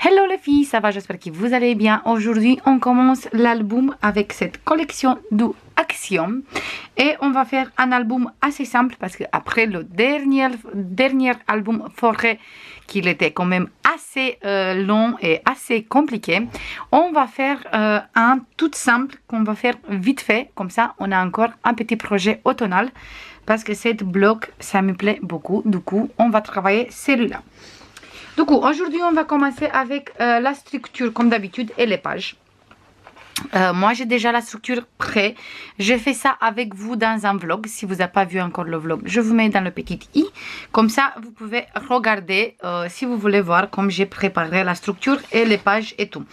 Hello les filles, ça va, j'espère que vous allez bien. Aujourd'hui, on commence l'album avec cette collection d'Axiom. Et on va faire un album assez simple parce qu'après le dernier album Forêt, qu'il était quand même assez long et assez compliqué, on va faire un tout simple qu'on va faire vite fait. Comme ça, on a encore un petit projet automnal parce que cette bloc, ça me plaît beaucoup. Du coup, on va travailler celui-là. Du coup, aujourd'hui, on va commencer avec la structure comme d'habitude et les pages. Moi, j'ai déjà la structure prête. Je fais ça avec vous dans un vlog. Si vous n'avez pas vu encore le vlog, je vous mets dans le petit i. Comme ça, vous pouvez regarder si vous voulez voir comme j'ai préparé la structure et les pages et tout.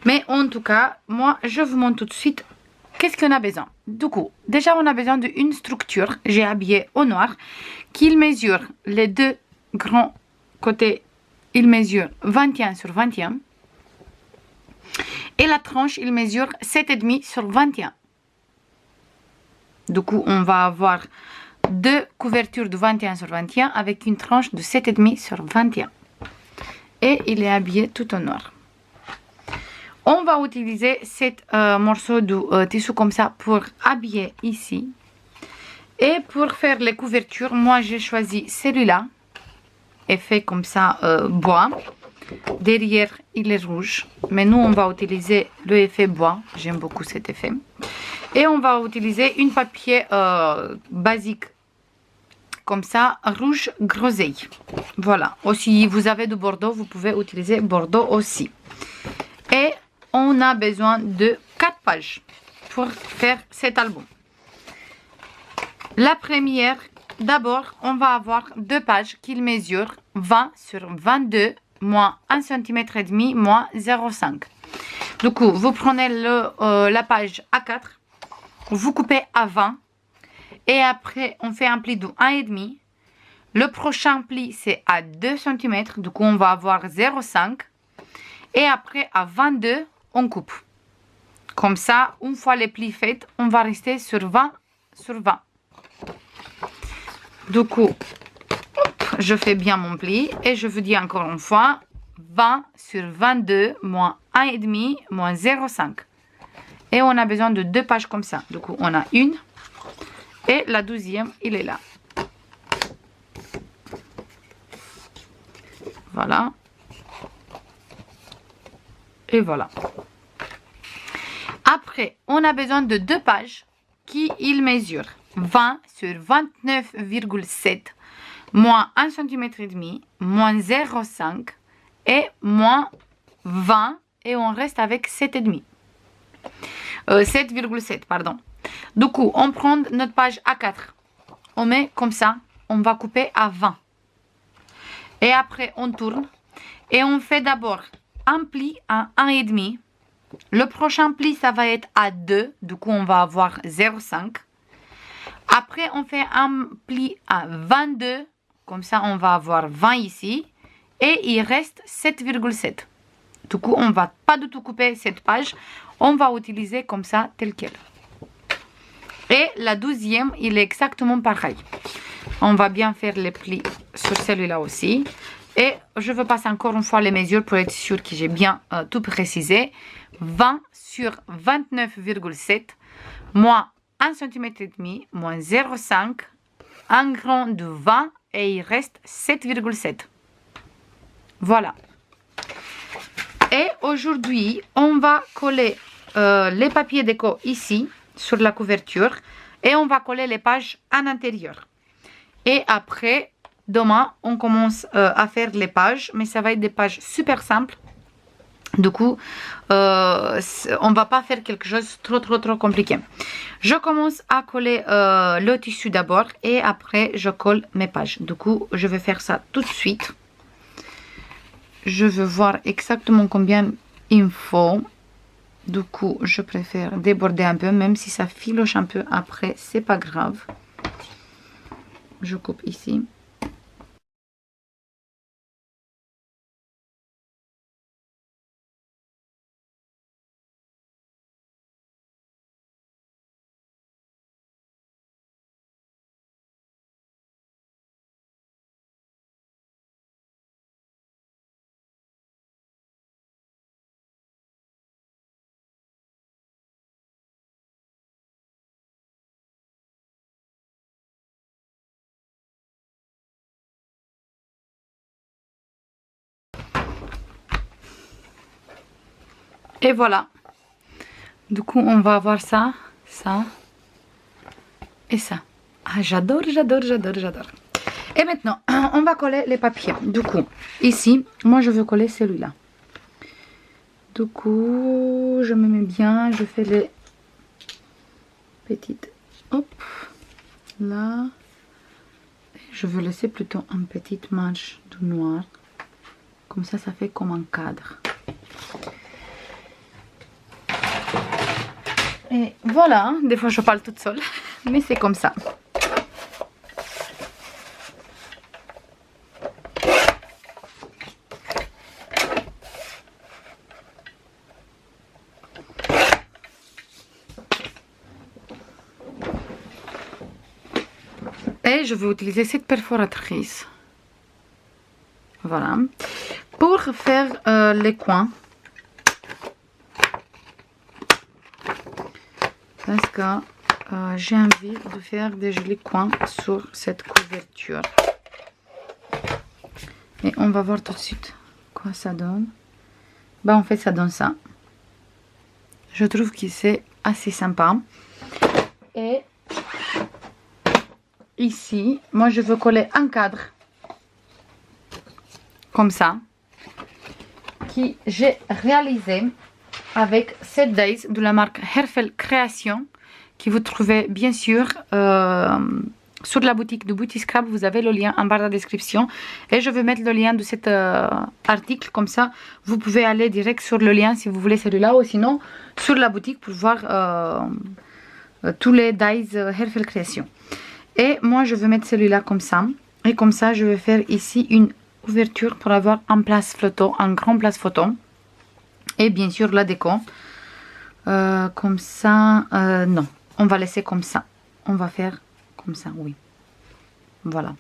Mais en tout cas, moi, je vous montre tout de suite qu'est-ce qu'on a besoin. Du coup, déjà, on a besoin d'une structure. J'ai habillé au noir qu'il mesure les deux grands côtés. Il mesure 21 sur 21. Et la tranche, il mesure 7,5 sur 21. Du coup, on va avoir deux couvertures de 21 sur 21 avec une tranche de 7,5 sur 21. Et il est habillé tout en noir. On va utiliser cet morceau de tissu comme ça pour habiller ici. Et pour faire les couvertures, moi j'ai choisi celui-là. Effet comme ça bois. Derrière, il est rouge. Mais nous, on va utiliser le effet bois. J'aime beaucoup cet effet. Et on va utiliser une papier basique. Comme ça, rouge groseille. Voilà. Si vous avez du Bordeaux, vous pouvez utiliser Bordeaux aussi. Et on a besoin de 4 pages pour faire cet album. La première, d'abord, on va avoir 2 pages qui mesurent 20 sur 22 moins 1,5 cm moins 0,5. Du coup, vous prenez la page A4, vous coupez à 20 et après, on fait un pli de 1,5. Le prochain pli, c'est à 2 cm, du coup, on va avoir 0,5. Et après, à 22, on coupe. Comme ça, une fois les plis faits, on va rester sur 20 sur 20. Du coup, je fais bien mon pli et je vous dis encore une fois 20 sur 22 moins 1,5 moins 0,5. Et on a besoin de 2 pages comme ça. Du coup, on a une et la deuxième, il est là. Voilà. Et voilà. Après, on a besoin de 2 pages qui il mesure 20 sur 29,7 moins 1,5 cm moins 0,5 et moins 20 et on reste avec 7,5. 7,7 pardon. Du coup, on prend notre page A4. On met comme ça, on va couper à 20. Et après, on tourne et on fait d'abord un pli à 1,5. Le prochain pli, ça va être à 2. Du coup, on va avoir 0,5. Après, on fait un pli à 22. Comme ça, on va avoir 20 ici. Et il reste 7,7. Du coup, on ne va pas du tout couper cette page. On va utiliser comme ça, tel quel. Et la deuxième, il est exactement pareil. On va bien faire les plis sur celui-là aussi. Et je veux passer encore une fois les mesures pour être sûr que j'ai bien tout précisé. 20 sur 29,7 moins 1,5 cm moins 0,5. Un grand de 20 et il reste 7,7. Voilà. Et aujourd'hui, on va coller les papiers déco ici sur la couverture et on va coller les pages à l'intérieur. Et après, demain, on commence à faire les pages, mais ça va être des pages super simples. Du coup, on va pas faire quelque chose de trop compliqué. Je commence à coller le tissu d'abord et après, je colle mes pages. Du coup, je vais faire ça tout de suite. Je veux voir exactement combien il me faut. Du coup, je préfère déborder un peu, même si ça filoche un peu après, c'est pas grave. Je coupe ici. Et voilà. Du coup, on va avoir ça, ça et ça. Ah, j'adore, j'adore, j'adore, j'adore. Et maintenant, on va coller les papiers. Du coup, ici, moi je veux coller celui-là. Du coup, je me mets bien, je fais les petites, hop, là. Je veux laisser plutôt une petite manche de noir. Comme ça fait comme un cadre. Et voilà, des fois je parle toute seule, mais c'est comme ça. Et je vais utiliser cette perforatrice. Voilà. Pour faire les coins. Parce que j'ai envie de faire des jolis coins sur cette couverture. Et on va voir tout de suite quoi ça donne. Bah en fait ça donne ça. Je trouve que c'est assez sympa. Et ici, moi je veux coller un cadre. Comme ça. Qui j'ai réalisé avec Set Days de la marque Herfel Création. Qui vous trouvez bien sûr sur la boutique de Beauty Scrap. Vous avez le lien en barre de la description. Et je vais mettre le lien de cet article. Comme ça, vous pouvez aller direct sur le lien si vous voulez celui-là. Ou sinon, sur la boutique pour voir tous les Days Herfel Création. Et moi, je vais mettre celui-là comme ça. Et comme ça, je vais faire ici une ouverture pour avoir un place photo, un grand place photo. Et bien sûr, la déco. Comme ça, non. On va laisser comme ça. On va faire comme ça, oui. Voilà.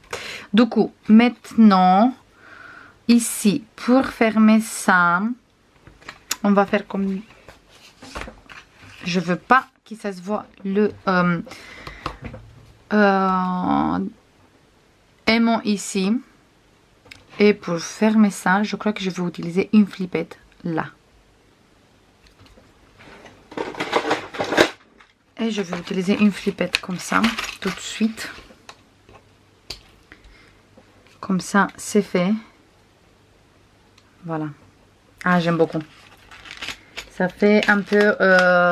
Du coup, maintenant, ici, pour fermer ça, on va faire comme... Je veux pas que ça se voit le aimant ici. Et pour fermer ça, je crois que je vais utiliser une flippette là. Et je vais utiliser une flippette comme ça, tout de suite. Comme ça, c'est fait. Voilà. Ah, j'aime beaucoup. Ça fait un peu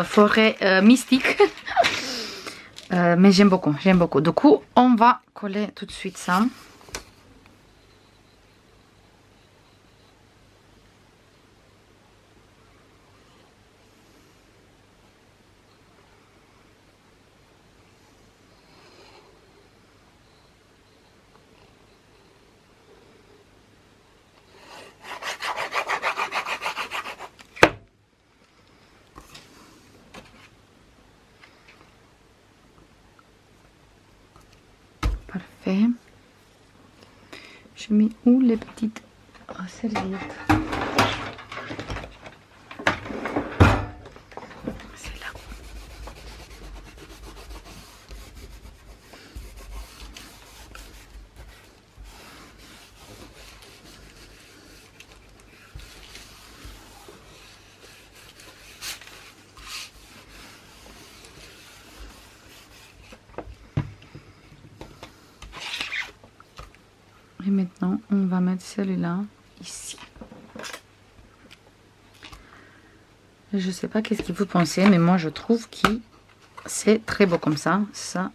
forêt mystique. Mais j'aime beaucoup, j'aime beaucoup. Du coup, on va coller tout de suite ça. Parfait. Je mets où les petites serviettes? C'est là. Et maintenant, on va mettre celui-là ici. Je sais pas qu'est-ce que vous pensez, mais moi je trouve que c'est très beau comme ça. Ça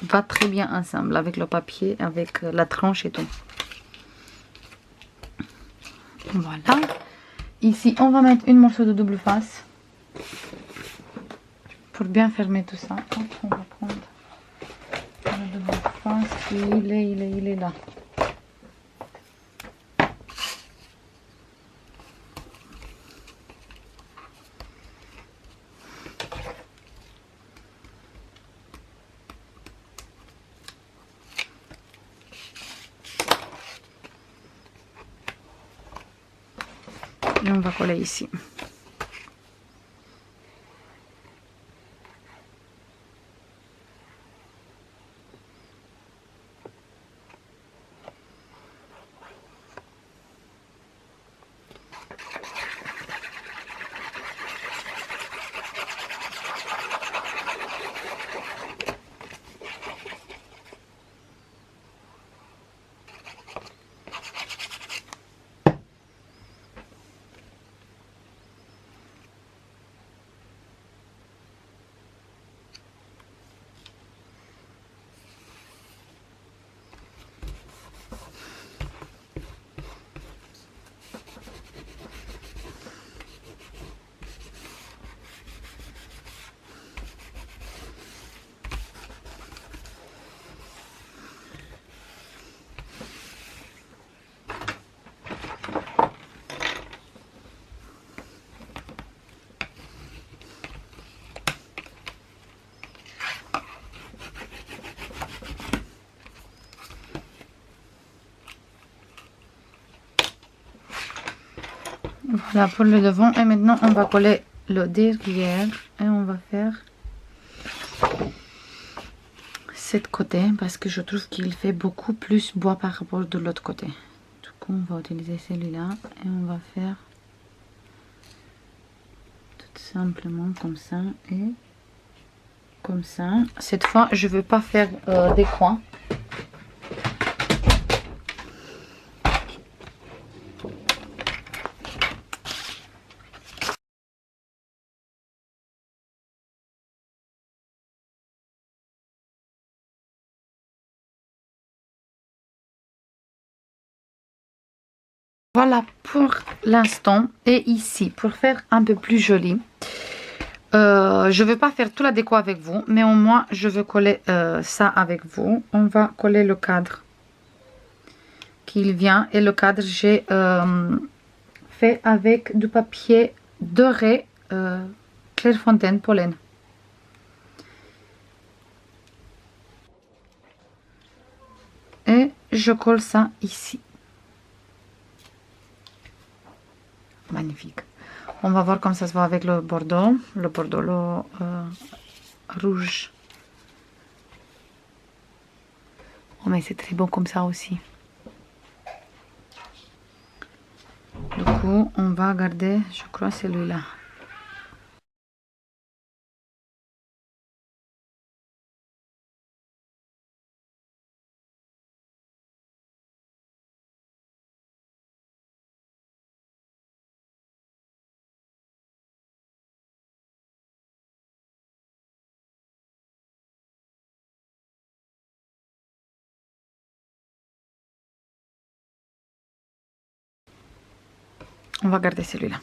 va très bien ensemble avec le papier, avec la tranche et tout. Voilà. Ici, on va mettre une morceau de double face pour bien fermer tout ça. Hop, on va prendre la double face. Il est là. Et on va coller ici. Voilà pour le devant. Et maintenant, on va coller le derrière. Et on va faire cette côté. Parce que je trouve qu'il fait beaucoup plus bois par rapport de l'autre côté. Du coup, on va utiliser celui-là. Et on va faire tout simplement comme ça. Et comme ça. Cette fois, je ne veux pas faire des coins. Voilà pour l'instant. Et ici, pour faire un peu plus joli, je ne veux pas faire toute la déco avec vous, mais au moins je veux coller ça avec vous. On va coller le cadre qui vient. Et le cadre, j'ai fait avec du papier doré Clairefontaine pollen. Et je colle ça ici. Magnifique. On va voir comment ça se voit avec le bordeaux, le rouge. Oh mais c'est très beau comme ça aussi. Du coup, on va garder, je crois, celui-là. On va garder celui-là.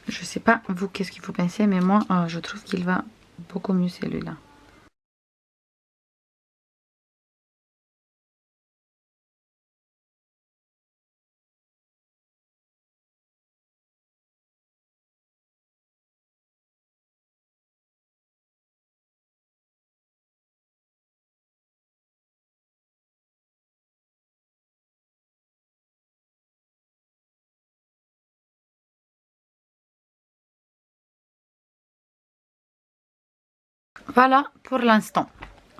Je sais pas, vous, qu'est-ce que vous pensez, mais moi, je trouve qu'il va beaucoup mieux celui-là. Voilà pour l'instant.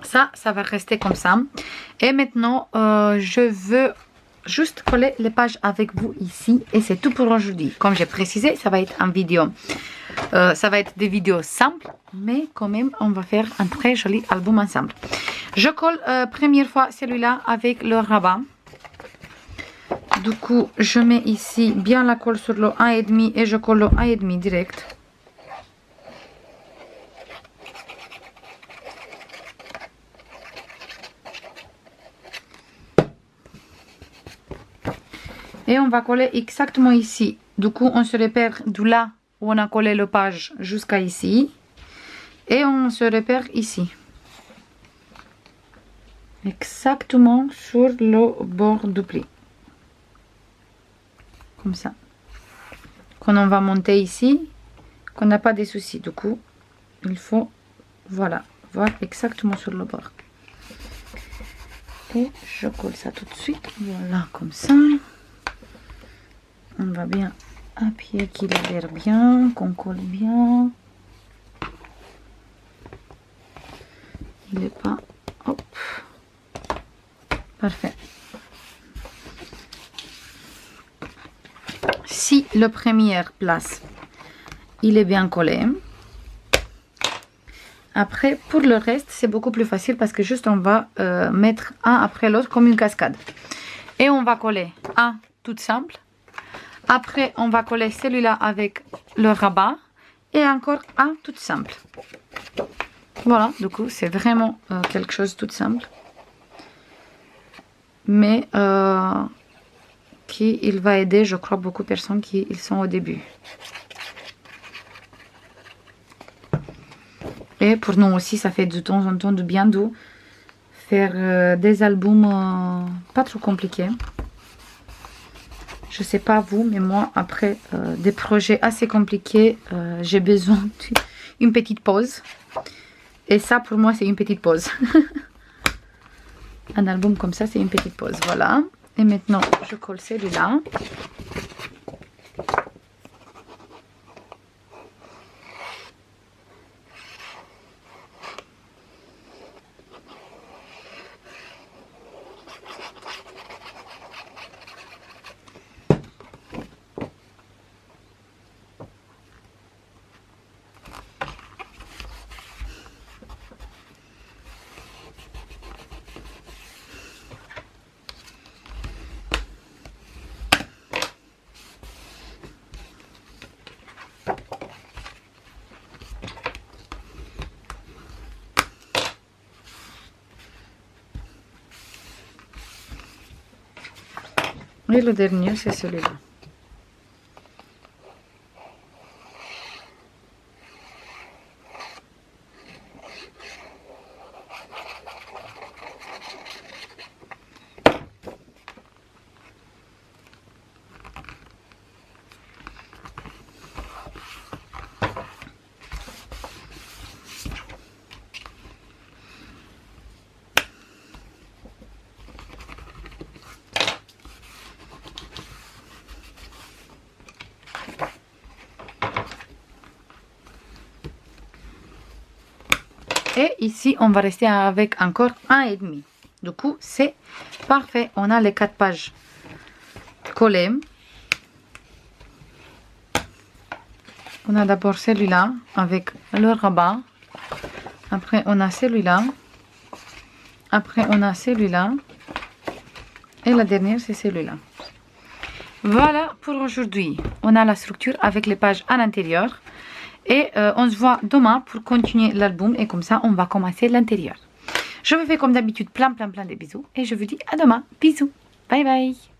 Ça va rester comme ça. Et maintenant, je veux juste coller les pages avec vous ici. Et c'est tout pour aujourd'hui. Comme j'ai précisé, ça va être une vidéo. Ça va être des vidéos simples. Mais quand même, on va faire un très joli album ensemble. Je colle première fois celui-là avec le rabat. Du coup, je mets ici bien la colle sur le 1,5 et je colle le 1,5 direct. Et on va coller exactement ici. Du coup, on se repère de là où on a collé le page jusqu'à ici. Et on se repère ici. Exactement sur le bord du pli. Comme ça. Quand on va monter ici, qu'on n'a pas de soucis. Du coup, il faut, voilà, voir exactement sur le bord. Et je colle ça tout de suite. Voilà, comme ça. On va bien appuyer qu'il adhère bien, qu'on colle bien. Il n'est pas... Hop. Parfait. Si le première place, il est bien collé. Après, pour le reste, c'est beaucoup plus facile parce que juste on va mettre un après l'autre comme une cascade. Et on va coller un tout simple. Après, on va coller celui-là avec le rabat. Et encore un tout simple. Voilà, du coup, c'est vraiment quelque chose de tout simple. Mais qui il va aider, je crois, beaucoup de personnes qui ils sont au début. Et pour nous aussi, ça fait de temps en temps de bien doux faire des albums pas trop compliqués. Je sais pas vous, mais moi, après des projets assez compliqués, j'ai besoin d'une petite pause. Et ça, pour moi, c'est une petite pause. Un album comme ça, c'est une petite pause. Voilà. Et maintenant, je colle celui-là. Et le dernier, c'est celui-là. Et ici, on va rester avec encore 1,5. Du coup, c'est parfait. On a les 4 pages collées. On a d'abord celui-là avec le rabat. Après, on a celui-là. Après, on a celui-là. Et la dernière, c'est celui-là. Voilà pour aujourd'hui. On a la structure avec les pages à l'intérieur. Et on se voit demain pour continuer l'album. Et comme ça, on va commencer l'intérieur. Je vous fais comme d'habitude plein de bisous. Et je vous dis à demain. Bisous. Bye bye.